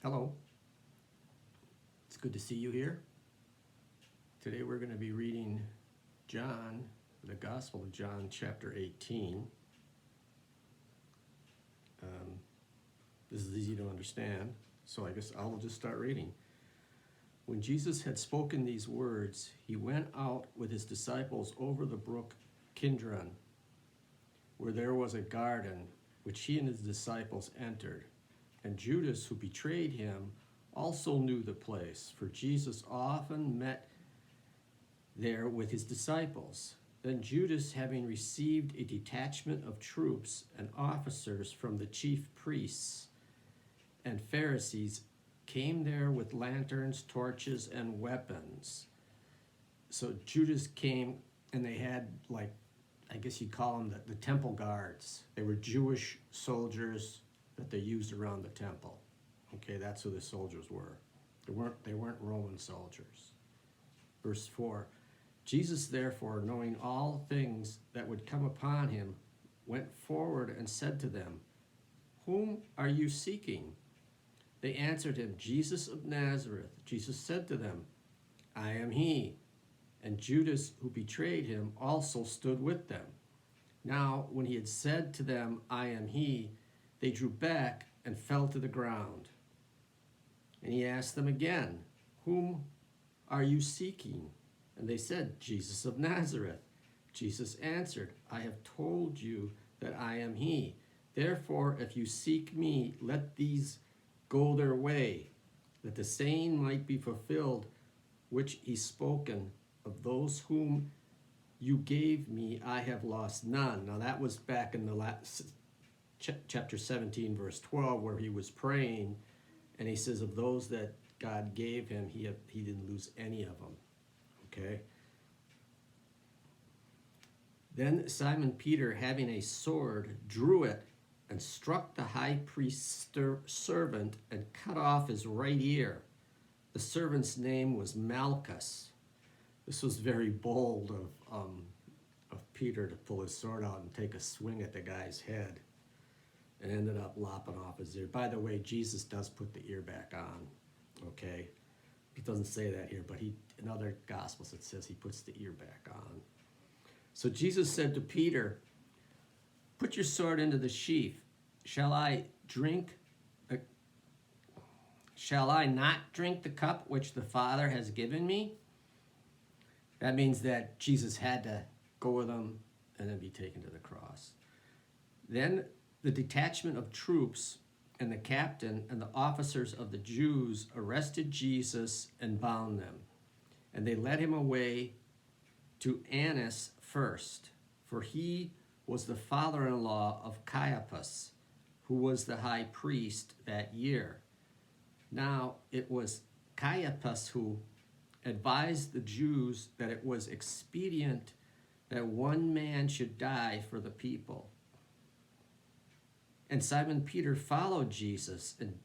Hello, it's good to see you here. Today we're going to be reading John, the Gospel of John, chapter 18. This is easy to understand, so I guess I'll just start reading. When Jesus had spoken these words, he went out with his disciples over the brook Kidron, where there was a garden, which he and his disciples entered. And Judas, who betrayed him, also knew the place, for Jesus often met there with his disciples. Then Judas, having received a detachment of troops and officers from the chief priests and Pharisees, came there with lanterns, torches, and weapons. So Judas came, and they had, like, I guess you'd call them the temple guards. They were Jewish soldiers that they used around the temple. Okay, that's who the soldiers were. They weren't Roman soldiers. Verse 4, Jesus therefore, knowing all things that would come upon him, went forward and said to them, "Whom are you seeking?" They answered him, "Jesus of Nazareth." Jesus said to them, "I am he." And Judas, who betrayed him, also stood with them. Now, when he had said to them, "I am he," they drew back and fell to the ground. And he asked them again, "Whom are you seeking?" And they said, "Jesus of Nazareth." Jesus answered, "I have told you that I am he. Therefore, if you seek me, let these go their way, that the saying might be fulfilled, which he spoken, of those whom you gave me, I have lost none." Now that was back in the last chapter 17, verse 12, where he was praying, and he says of those that God gave him, he didn't lose any of them. Okay. Then Simon Peter, having a sword, drew it and struck the high priest's servant and cut off his right ear. The servant's name was Malchus. This was very bold of Peter to pull his sword out and take a swing at the guy's head, and ended up lopping off his ear. By the way, Jesus does put the ear back on, okay? He doesn't say that here, but in other Gospels it says he puts the ear back on. So Jesus said to Peter, "Put your sword into the sheath. Shall I not drink the cup which the Father has given me?" That means that Jesus had to go with them and then be taken to the cross. Then the detachment of troops and the captain and the officers of the Jews arrested Jesus and bound them. And they led him away to Annas first, for he was the father-in-law of Caiaphas, who was the high priest that year. Now it was Caiaphas who advised the Jews that it was expedient that one man should die for the people. And Simon Peter followed Jesus, and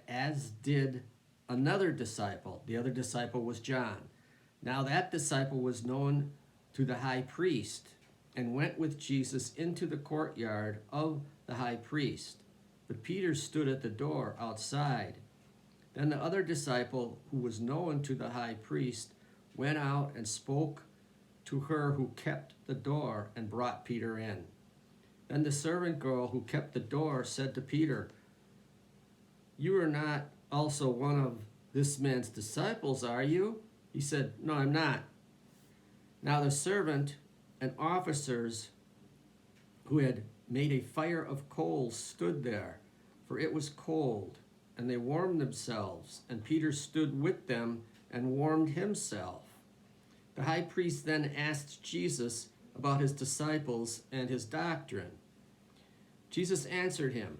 as did another disciple. The other disciple was John. Now that disciple was known to the high priest, and went with Jesus into the courtyard of the high priest. But Peter stood at the door outside. Then the other disciple, who was known to the high priest, went out and spoke to her who kept the door, and brought Peter in. Then the servant girl who kept the door said to Peter, "You are not also one of this man's disciples, are you?" He said, "No, I'm not." Now the servant and officers who had made a fire of coals stood there, for it was cold, and they warmed themselves, and Peter stood with them and warmed himself. The high priest then asked Jesus about his disciples and his doctrine. Jesus answered him,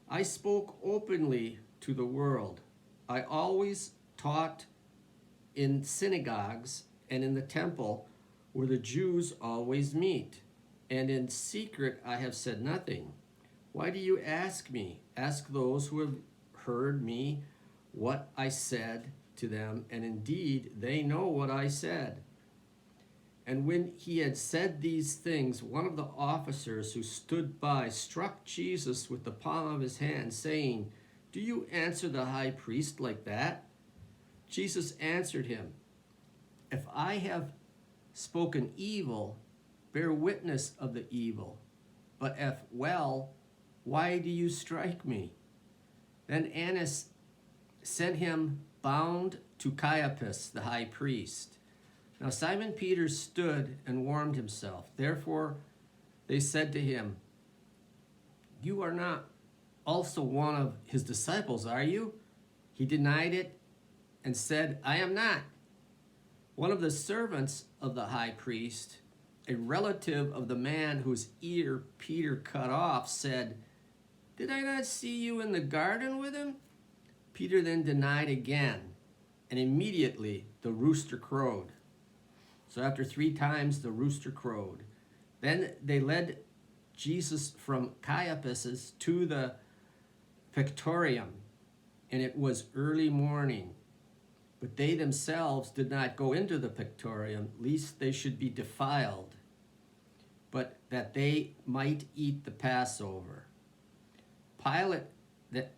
"I spoke openly to the world. I always taught in synagogues and in the temple where the Jews always meet, and in secret I have said nothing. Why do you ask me? Ask those who have heard me what I said to them, and indeed they know what I said." And when he had said these things, one of the officers who stood by struck Jesus with the palm of his hand, saying, Do you answer the high priest like that?" Jesus answered him, "If I have spoken evil, bear witness of the evil. But if well, why do you strike me?" Then Annas sent him bound to Caiaphas, the high priest. Now Simon Peter stood and warmed himself. Therefore they said to him, "You are not also one of his disciples, are you?" He denied it and said, "I am not." One of the servants of the high priest, a relative of the man whose ear Peter cut off, said, "Did I not see you in the garden with him?" Peter then denied again, and immediately the rooster crowed. So after 3 times the rooster crowed. Then they led Jesus from Caiaphas to the Praetorium, and it was early morning. But they themselves did not go into the Praetorium, lest they should be defiled, but that they might eat the Passover. Pilate, that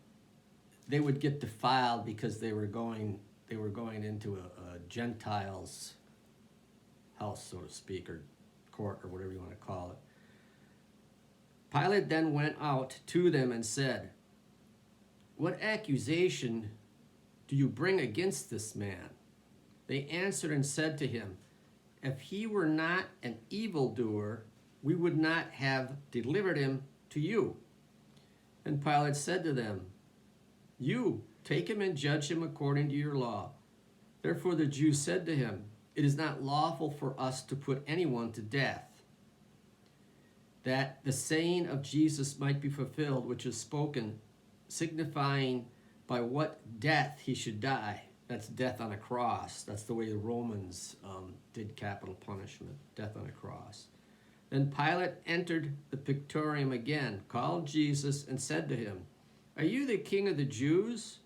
they would get defiled because they were going into a Gentile's house, so to speak, or court, or whatever you want to call it. Pilate then went out to them and said, "What accusation do you bring against this man?" They answered and said to him, "If he were not an evildoer, we would not have delivered him to you." And Pilate said to them, "You take him and judge him according to your law." Therefore the Jews said to him, "It is not lawful for us to put anyone to death," that the saying of Jesus might be fulfilled, which is spoken, signifying by what death he should die. That's death on a cross. That's the way the Romans did capital punishment, death on a cross. Then Pilate entered the Praetorium again, called Jesus, and said to him, "Are you the king of the Jews?"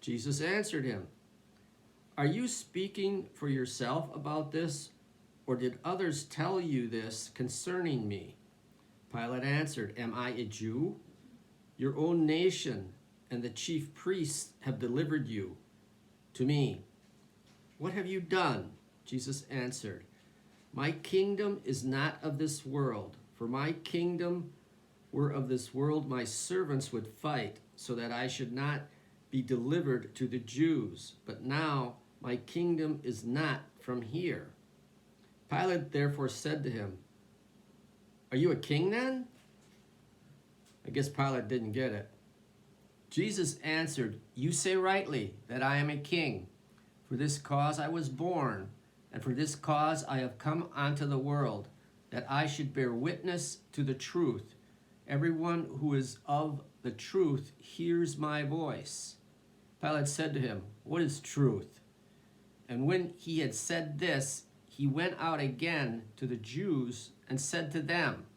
Jesus answered him, "Are you speaking for yourself about this, or did others tell you this concerning me?" Pilate answered, "Am I a Jew? Your own nation and the chief priests have delivered you to me. What have you done?" Jesus answered, "My kingdom is not of this world. For my kingdom were of this world, my servants would fight, so that I should not be delivered to the Jews. But now my kingdom is not from here." Pilate therefore said to him, "Are you a king then?" I guess Pilate didn't get it. Jesus answered, "You say rightly that I am a king. For this cause I was born, and for this cause I have come onto the world, that I should bear witness to the truth. Everyone who is of the truth hears my voice." Pilate said to him, "What is truth?" And when he had said this, he went out again to the Jews and said to them,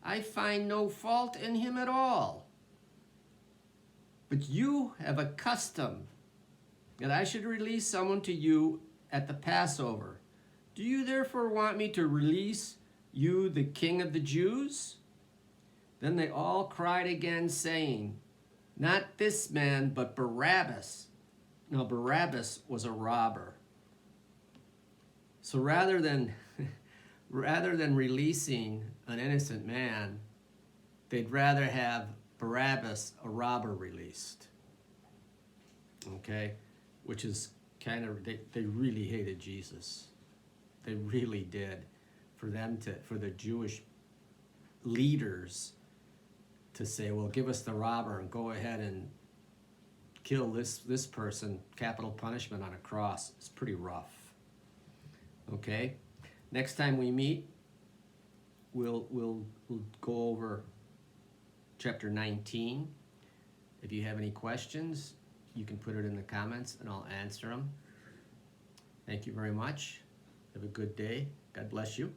"I find no fault in him at all. But you have a custom that I should release someone to you at the Passover. Do you therefore want me to release you, the king of the Jews?" Then they all cried again, saying, "Not this man, but Barabbas." Now Barabbas was a robber. So rather than releasing an innocent man, they'd rather have Barabbas, a robber, released. Okay? Which is kind of, they really hated Jesus. They really did. For the Jewish leaders to say, well, give us the robber and go ahead and kill this person, capital punishment on a cross. It's pretty rough. Okay? Next time we meet, we'll go over chapter 19. If you have any questions, you can put it in the comments and I'll answer them. Thank you very much. Have a good day. God bless you.